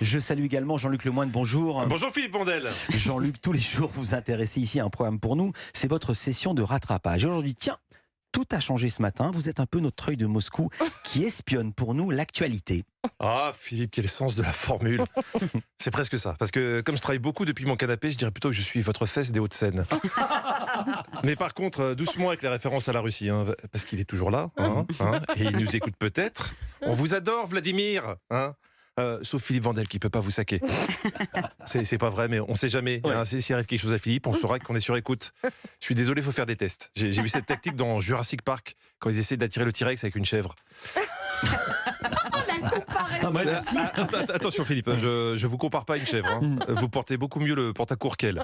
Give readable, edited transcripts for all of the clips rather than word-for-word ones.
Je salue également Jean-Luc Lemoyne, bonjour. Bonjour Philippe Vandel. Jean-Luc, tous les jours vous intéressez ici à un programme pour nous, c'est votre session de rattrapage. Et aujourd'hui, tiens, tout a changé ce matin, vous êtes un peu notre œil de Moscou qui espionne pour nous l'actualité. Ah Philippe, quel sens de la formule. C'est presque ça, parce que comme je travaille beaucoup depuis mon canapé, je dirais plutôt que je suis votre fesse des Hauts-de-Seine. Mais par contre, doucement avec les références à la Russie, parce qu'il est toujours là, et il nous écoute peut-être. On vous adore Vladimir, sauf Philippe Vandel qui peut pas vous saquer. C'est pas vrai, mais on sait jamais. Ouais. S'il arrive quelque chose à Philippe, on saura qu'on est sur écoute. Je suis désolé, il faut faire des tests. J'ai vu cette tactique dans Jurassic Park quand ils essaient d'attirer le T-Rex avec une chèvre. Attention Philippe, je vous compare pas à une chèvre. Vous portez beaucoup mieux le pantacourt qu'elle.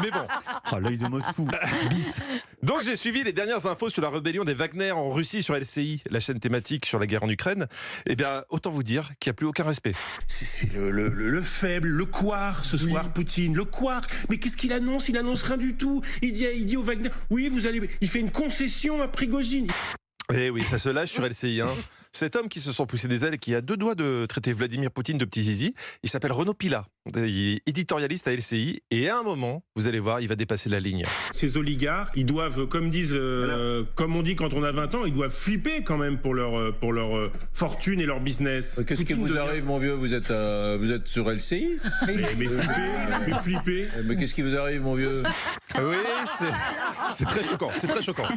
Mais bon. Oh, l'œil de Moscou, bis. Donc j'ai suivi les dernières infos sur la rébellion des Wagner en Russie sur LCI, la chaîne thématique sur la guerre en Ukraine. Eh bien, autant vous dire qu'il n'y a plus aucun respect. C'est le faible, le couard ce soir, Poutine, le couard. Mais qu'est-ce qu'il annonce? Il annonce rien du tout. Il dit au Wagner, oui, il fait une concession à Prigojine. Eh oui, ça se lâche sur LCI. Cet homme qui se sent pousser des ailes et qui a deux doigts de traiter Vladimir Poutine de petit zizi, il s'appelle Renaud Pilat. Il est éditorialiste à LCI et à un moment, vous allez voir, il va dépasser la ligne. Ces oligarques, ils doivent, comme on dit quand on a 20 ans, ils doivent flipper quand même pour leur fortune et leur business. Qu'est-ce qui vous arrive, mon vieux? Vous êtes sur LCI? Mais flipper. Mais qu'est-ce qui vous arrive, mon vieux? Oui, c'est très choquant, c'est très choquant.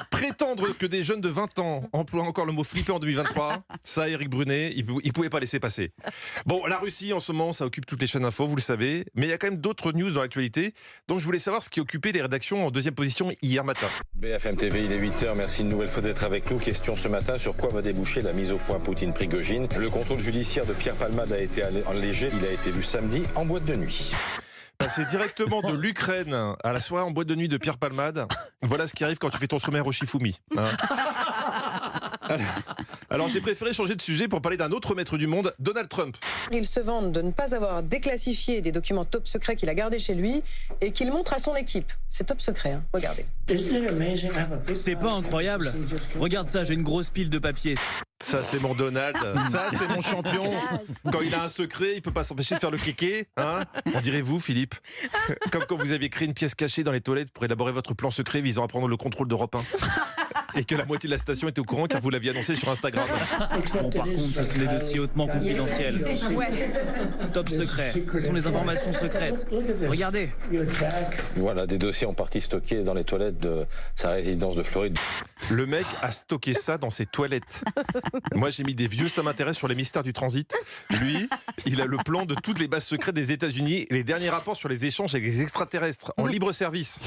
Prétendre que des jeunes de 20 ans emploient encore le mot flipper en 2023, ça, Éric Brunet, il ne pouvait pas laisser passer. Bon, la Russie, en ce moment, ça occupe toutes les chaînes info, vous le savez, mais il y a quand même d'autres news dans l'actualité, donc je voulais savoir ce qui occupait les rédactions en deuxième position hier matin. BFM TV, il est 8h, merci une nouvelle fois d'être avec nous. Question ce matin, sur quoi va déboucher la mise au point Poutine-Prigojine? Le contrôle judiciaire de Pierre Palmade a été allégé, il a été vu samedi en boîte de nuit. Passer directement de l'Ukraine à la soirée en boîte de nuit de Pierre Palmade, voilà ce qui arrive quand tu fais ton sommaire au Shifumi. Alors j'ai préféré changer de sujet pour parler d'un autre maître du monde, Donald Trump. Il se vante de ne pas avoir déclassifié des documents top secrets qu'il a gardés chez lui et qu'il montre à son équipe. C'est top secret, regardez. C'est pas incroyable? Regarde ça, j'ai une grosse pile de papier. Ça c'est mon Donald, ça c'est mon champion. Quand il a un secret, il peut pas s'empêcher de faire le cliquet. On dirait vous, Philippe. Comme quand vous aviez créé une pièce cachée dans les toilettes pour élaborer votre plan secret visant à prendre le contrôle d'Europe 1. Et que la moitié de la station était au courant car vous l'aviez annoncé sur Instagram. Bon, par contre, ce sont des dossiers hautement confidentiels. Top secret, ce sont les informations secrètes. Regardez. Voilà, des dossiers en partie stockés dans les toilettes de sa résidence de Floride. Le mec a stocké ça dans ses toilettes. Moi j'ai mis des vieux ça m'intéresse sur les mystères du transit. Lui, il a le plan de toutes les bases secrètes des États-Unis et les derniers rapports sur les échanges avec les extraterrestres en libre service.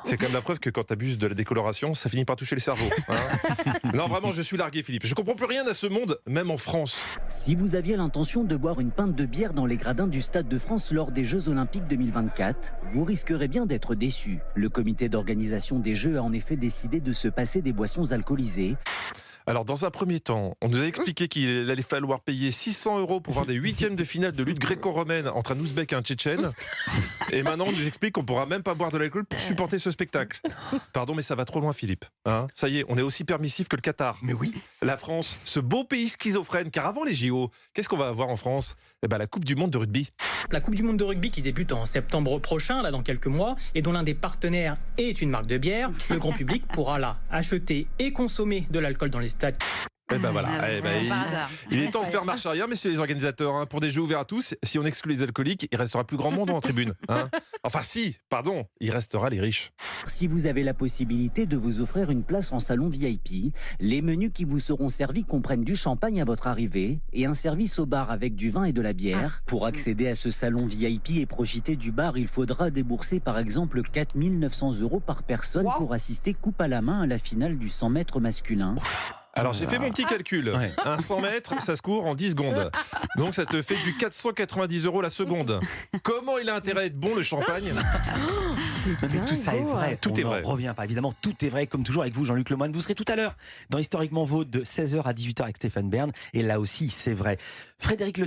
C'est quand même la preuve que quand tu abuses de la décoloration, ça finit par toucher le cerveau. Non vraiment, je suis largué Philippe. Je comprends plus rien à ce monde, même en France. Si vous aviez l'intention de boire une pinte de bière dans les gradins du Stade de France lors des Jeux Olympiques 2024, vous risquerez bien d'être déçu. Le comité d'organisation des Jeux a en effet décidé de se passer des boissons alcoolisées. Alors, dans un premier temps, on nous a expliqué qu'il allait falloir payer 600 € pour voir des huitièmes de finale de lutte gréco-romaine entre un Ouzbek et un Tchétchène. Et maintenant, on nous explique qu'on pourra même pas boire de l'alcool pour supporter ce spectacle. Pardon, mais ça va trop loin, Philippe. Ça y est, on est aussi permissif que le Qatar. Mais oui. La France, ce beau pays schizophrène, car avant les JO, qu'est-ce qu'on va avoir en France? La Coupe du Monde de rugby. La Coupe du Monde de rugby qui débute en septembre prochain, là dans quelques mois, et dont l'un des partenaires est une marque de bière, le grand public pourra là acheter et consommer de l'alcool dans les stades. Il est temps de faire marche arrière, messieurs les organisateurs. Pour des jeux ouverts à tous, si on exclut les alcooliques, il restera plus grand monde en tribune. Enfin si, pardon, il restera les riches. Si vous avez la possibilité de vous offrir une place en salon VIP, les menus qui vous seront servis comprennent du champagne à votre arrivée et un service au bar avec du vin et de la bière. Pour accéder à ce salon VIP et profiter du bar, il faudra débourser par exemple 4 900 € par personne pour assister coupe à la main à la finale du 100 mètres masculin. Alors j'ai fait mon petit calcul. Un 100 mètres, ça se court en 10 secondes. Donc ça te fait du 490 € la seconde. Comment il a intérêt à être bon le champagne? Mais tout ça est vrai. Tout est vrai. On ne revient pas, évidemment. Tout est vrai, comme toujours avec vous, Jean-Luc Lemoyne. Vous serez tout à l'heure dans Historiquement Vôtre de 16h à 18h avec Stéphane Bern. Et là aussi, c'est vrai. Frédéric